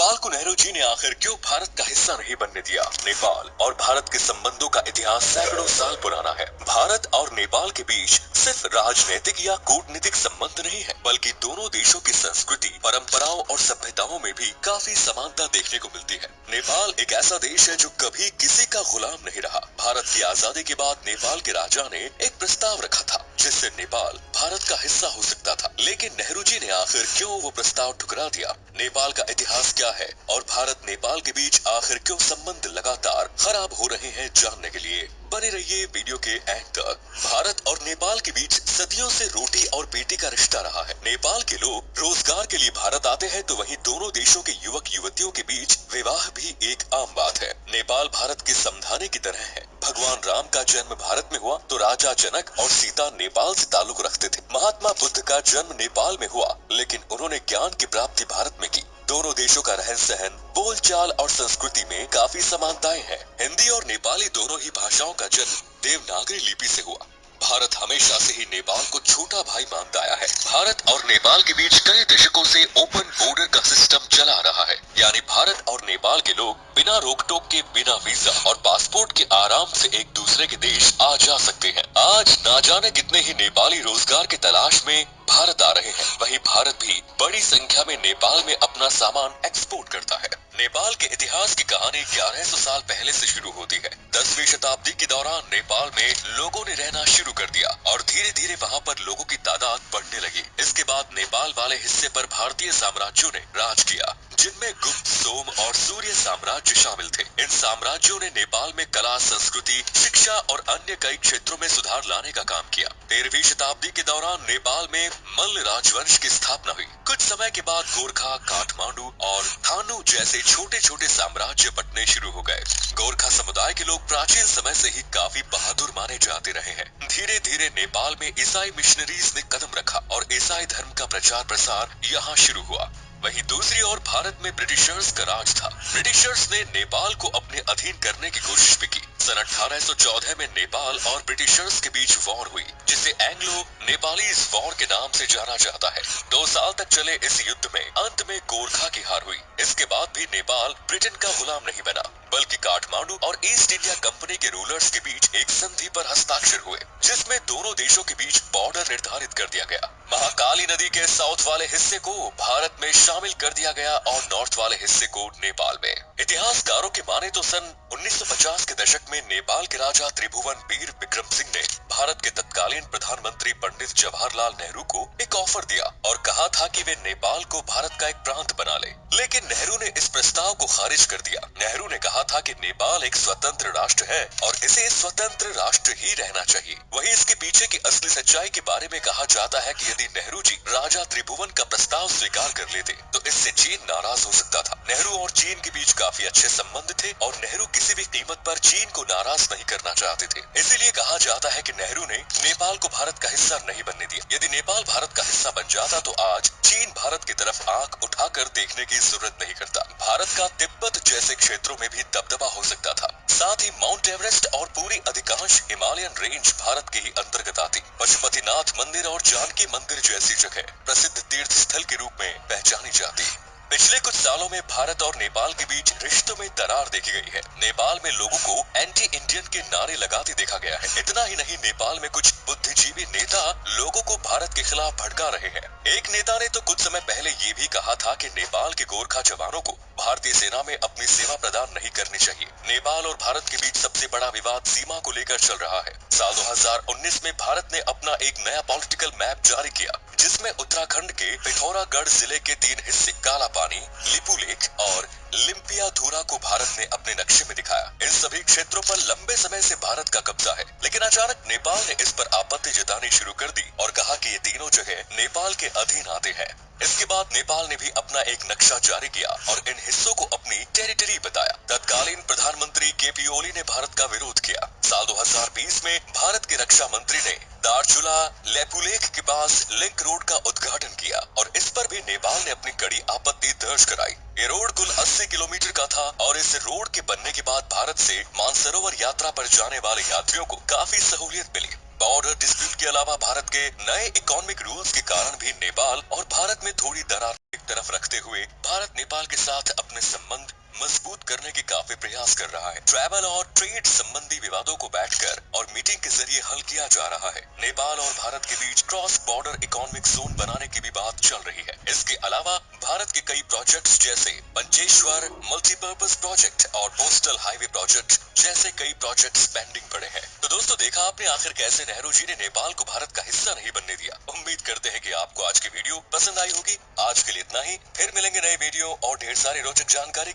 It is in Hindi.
नेपाल को नेहरू जी ने आखिर क्यों भारत का हिस्सा नहीं बनने दिया? नेपाल और भारत के संबंधों का इतिहास सैकड़ों साल पुराना है। भारत और नेपाल के बीच सिर्फ राजनीतिक या कूटनीतिक संबंध नहीं है, बल्कि दोनों देशों की संस्कृति, परंपराओं और सभ्यताओं में भी काफी समानता देखने को मिलती है। नेपाल एक ऐसा देश है जो कभी किसी का गुलाम नहीं रहा। भारत की आजादी के बाद नेपाल के राजा ने एक प्रस्ताव रखा था जिससे नेपाल भारत का हिस्सा हो सकता था, लेकिन नेहरू जी ने आखिर क्यों वो प्रस्ताव ठुकरा दिया? नेपाल का इतिहास क्या है और भारत नेपाल के बीच आखिर क्यों संबंध लगातार खराब हो रहे हैं, जानने के लिए बने रहिए वीडियो के एंड तक। भारत और नेपाल के बीच सदियों से रोटी और बेटी का रिश्ता रहा है। नेपाल के लोग रोजगार के लिए भारत आते हैं, तो वहीं दोनों देशों के युवक युवतियों के बीच विवाह भी एक आम बात है। नेपाल भारत के समझाने की तरह है। भगवान राम का जन्म भारत में हुआ तो राजा जनक और सीता नेपाल से ताल्लुक रखते थे। महात्मा बुद्ध का जन्म नेपाल में हुआ, लेकिन उन्होंने ज्ञान की प्राप्ति भारत में की। दोनों देशों का रहन सहन, बोलचाल और संस्कृति में काफी समानताएं हैं। हिंदी और नेपाली दोनों ही भाषाओं का जन्म देवनागरी लिपि से हुआ। भारत हमेशा से ही नेपाल को छोटा भाई मानता आया है। भारत और नेपाल के बीच कई दशकों से ओपन बॉर्डर का सिस्टम चला रहा है, यानी भारत और नेपाल के लोग बिना रोक टोक के, बिना वीजा और पासपोर्ट के आराम से एक दूसरे के देश आ जा सकते हैं। आज ना जाने कितने ही नेपाली रोजगार की तलाश में भारत आ रहे हैं। वहीं भारत भी बड़ी संख्या में नेपाल में अपना सामान एक्सपोर्ट करता है। नेपाल के इतिहास की कहानी 1100 साल पहले से शुरू होती है। 10वीं शताब्दी के दौरान नेपाल में लोगों ने रहना शुरू कर दिया और धीरे धीरे वहाँ पर लोगों की तादाद बढ़ने लगी। इसके बाद नेपाल वाले हिस्से पर भारतीय साम्राज्यों ने राज किया, जिनमें गुप्त, सोम और सूर्य साम्राज्य शामिल थे। इन साम्राज्यों ने नेपाल में कला, संस्कृति, शिक्षा और अन्य कई क्षेत्रों में सुधार लाने का काम किया। 13वीं शताब्दी के दौरान नेपाल में मल्ल राजवंश की स्थापना हुई। कुछ समय के बाद गोरखा, काठमांडू और थानु जैसे छोटे छोटे साम्राज्य बंटने शुरू हो गए। गोरखा समुदाय के लोग प्राचीन समय से ही काफी बहादुर माने जाते रहे हैं। धीरे धीरे नेपाल में ईसाई मिशनरीज ने कदम रखा और ईसाई धर्म का प्रचार प्रसार यहाँ शुरू हुआ। वहीं दूसरी ओर भारत में ब्रिटिशर्स का राज था। ब्रिटिशर्स ने नेपाल को अपने अधीन करने की कोशिश भी की। सन 1814 में नेपाल और ब्रिटिशर्स के बीच वॉर हुई, जिसे एंग्लो नेपालीज वॉर के नाम से जाना जाता है। 2 साल तक चले इस युद्ध में अंत में गोरखा की हार हुई। इसके बाद भी नेपाल ब्रिटेन का गुलाम नहीं बना, बल्कि काठमांडू और ईस्ट इंडिया कंपनी के रूलर्स के बीच एक संधि पर हस्ताक्षर हुए, जिसमें दोनों देशों के बीच बॉर्डर निर्धारित कर दिया गया। महाकाली नदी के साउथ वाले हिस्से को भारत में शामिल कर दिया गया और नॉर्थ वाले हिस्से को नेपाल में। इतिहासकारों के माने तो सन 1950 के दशक में नेपाल के राजा त्रिभुवन वीर विक्रम सिंह ने भारत के तत्कालीन प्रधानमंत्री पंडित जवाहरलाल नेहरू को एक ऑफर दिया और कहा था कि वे नेपाल को भारत का एक प्रांत बना ले, लेकिन नेहरू ने इस प्रस्ताव को खारिज कर दिया। नेहरू ने कहा था कि नेपाल एक स्वतंत्र राष्ट्र है और इसे स्वतंत्र राष्ट्र ही रहना चाहिए। वहीं इसके पीछे की असली सच्चाई के बारे में कहा जाता है कि यदि नेहरू जी राजा त्रिभुवन का प्रस्ताव स्वीकार कर लेते तो इससे चीन नाराज हो सकता था। नेहरू और चीन के बीच काफी अच्छे संबंध थे और नेहरू किसी भी कीमत पर चीन को नाराज नहीं करना चाहते थे। इसीलिए कहा जाता है कि नेहरू ने नेपाल को भारत का हिस्सा नहीं बनने दिया। यदि नेपाल भारत का हिस्सा बन जाता तो आज चीन भारत की तरफ आंख उठाकर देखने की जरूरत नहीं करता। भारत का तिब्बत जैसे क्षेत्रों में भी दबदबा हो सकता था। साथ ही माउंट एवरेस्ट और पूरी अधिकांश हिमालयन रेंज भारत के ही अंतर्गत आती। पशुपतिनाथ मंदिर और जानकी मंदिर जैसी जगह प्रसिद्ध तीर्थ स्थल के रूप में पहचानी जाती। पिछले कुछ सालों में भारत और नेपाल के बीच रिश्तों में दरार देखी गई है। नेपाल में लोगों को एंटी इंडियन के नारे लगाते देखा गया है। इतना ही नहीं, नेपाल में कुछ बुद्धिजीवी नेता लोगों को भारत के खिलाफ भड़का रहे हैं। एक नेता ने तो कुछ समय पहले ये भी कहा था कि नेपाल के गोरखा जवानों को भारतीय सेना में अपनी सेवा प्रदान नहीं करनी चाहिए। नेपाल और भारत के बीच सबसे बड़ा विवाद सीमा को लेकर चल रहा है। साल 2019 में भारत ने अपना एक नया पॉलिटिकल मैप जारी किया, जिसमें उत्तराखंड के पिथौरागढ़ जिले के 3 हिस्से कालापानी, लिपुलेख और लिम्पियाधुरा को भारत ने अपने नक्शे में दिखाया। इन सभी क्षेत्रों पर लंबे समय से भारत का कब्जा है, लेकिन अचानक नेपाल ने इस पर आपत्ति जतानी शुरू कर दी और कहा कि ये तीनों जगह नेपाल के अधीन आते हैं। इसके बाद नेपाल ने भी अपना एक नक्शा जारी किया और इन हिस्सों को अपनी टेरिटरी बताया। तत्कालीन प्रधानमंत्री केपी ओली ने भारत का विरोध किया। साल 2020 में भारत के रक्षा मंत्री ने दार्चुला लेपुलेख के पास लिंक रोड का उद्घाटन किया और इस पर भी नेपाल ने अपनी कड़ी आपत्ति दर्ज कराई। ये रोड कुल 80 किलोमीटर का था और इस रोड के बनने के बाद भारत से मानसरोवर यात्रा पर जाने वाले यात्रियों को काफी सहूलियत मिली। बॉर्डर डिस्प्यूट के अलावा भारत के नए इकोनॉमिक रूल्स के कारण भी नेपाल और भारत में थोड़ी दरार एक तरफ रखते हुए भारत नेपाल के साथ अपने संबंध मजबूत करने के काफी प्रयास कर रहा है। ट्रैवल और ट्रेड संबंधी विवादों को बैठकर और मीटिंग के जरिए हल किया जा रहा है। नेपाल और भारत के बीच क्रॉस बॉर्डर इकोनॉमिक जोन बनाने की भी बात चल रही है। इसके अलावा भारत के कई प्रोजेक्ट्स जैसे पंचेश्वर मल्टीपर्पज प्रोजेक्ट और कोस्टल हाईवे प्रोजेक्ट जैसे कई प्रोजेक्ट्स पेंडिंग पड़े हैं। तो दोस्तों, देखा आपने आखिर कैसे नेहरू जी ने नेपाल को भारत का हिस्सा नहीं बनने दिया। उम्मीद करते हैं कि आपको आज की वीडियो पसंद आई होगी। आज के लिए इतना ही, फिर मिलेंगे नए वीडियो और ढेर सारी रोचक जानकारी